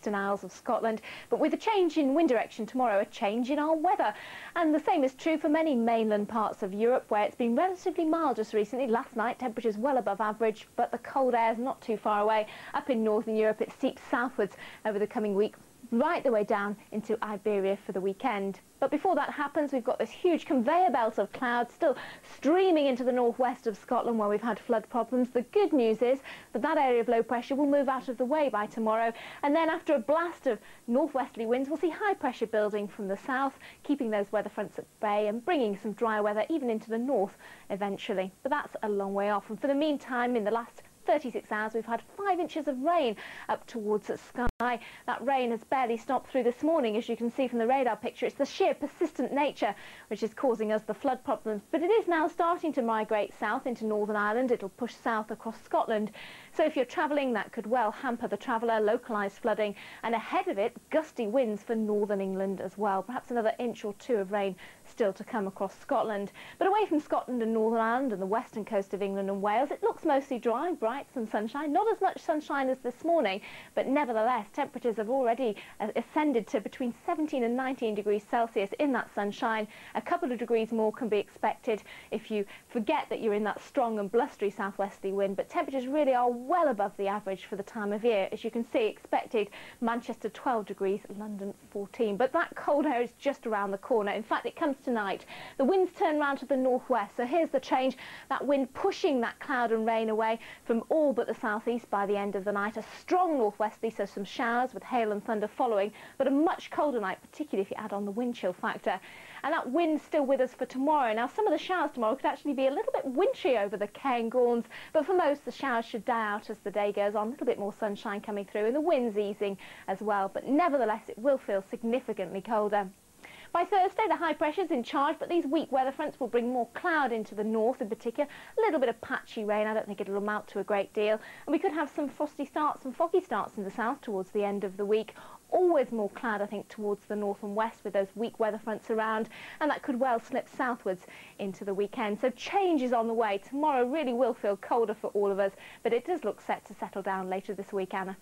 Isles of Scotland, but with a change in wind direction tomorrow, a change in our weather. And the same is true for many mainland parts of Europe, where it's been relatively mild just recently. Last night, temperatures well above average, but the cold air is not too far away. Up in northern Europe, it seeps southwards over the coming week, right the way down into Iberia for the weekend. But before that happens, we've got this huge conveyor belt of clouds still streaming into the northwest of Scotland, where we've had flood problems. The good news is that that area of low pressure will move out of the way by tomorrow, and then after a blast of northwesterly winds, we'll see high pressure building from the south, keeping those weather fronts at bay and bringing some dry weather even into the north eventually. But that's a long way off, and for the meantime, in the last 36 hours, we've had 5 inches of rain up towards the sky. That rain has barely stopped through this morning, as you can see from the radar picture. It's the sheer persistent nature which is causing us the flood problems. But it is now starting to migrate south into Northern Ireland. It'll push south across Scotland. So if you're travelling, that could well hamper the traveller, localised flooding, and ahead of it, gusty winds for northern England as well. Perhaps another inch or two of rain still to come across Scotland. But away from Scotland and Northern Ireland and the western coast of England and Wales, it looks mostly dry, bright, some sunshine. Not as much sunshine as this morning, but nevertheless, temperatures have already ascended to between 17 and 19 degrees Celsius in that sunshine. A couple of degrees more can be expected if you forget that you're in that strong and blustery southwesterly wind, but temperatures really are well above the average for the time of year. As you can see, expected Manchester 12 degrees, London 14. But that cold air is just around the corner. In fact, it comes tonight. The winds turn round to the northwest, so here's the change. That wind pushing that cloud and rain away from all but the southeast by the end of the night. A strong northwesterly, so some showers with hail and thunder following, but a much colder night, particularly if you add on the wind chill factor. And that wind's still with us for tomorrow. Now, some of the showers tomorrow could actually be a little bit wintry over the Cairngorms, but for most, the showers should die out as the day goes on. A little bit more sunshine coming through, and the wind's easing as well. But nevertheless, it will feel significantly colder. By Thursday, the high pressure's in charge, but these weak weather fronts will bring more cloud into the north in particular. A little bit of patchy rain. I don't think it'll amount to a great deal. And we could have some frosty starts and foggy starts in the south towards the end of the week. Always more cloud, I think, towards the north and west with those weak weather fronts around, and that could well slip southwards into the weekend. So change is on the way. Tomorrow really will feel colder for all of us, but it does look set to settle down later this week, Anna.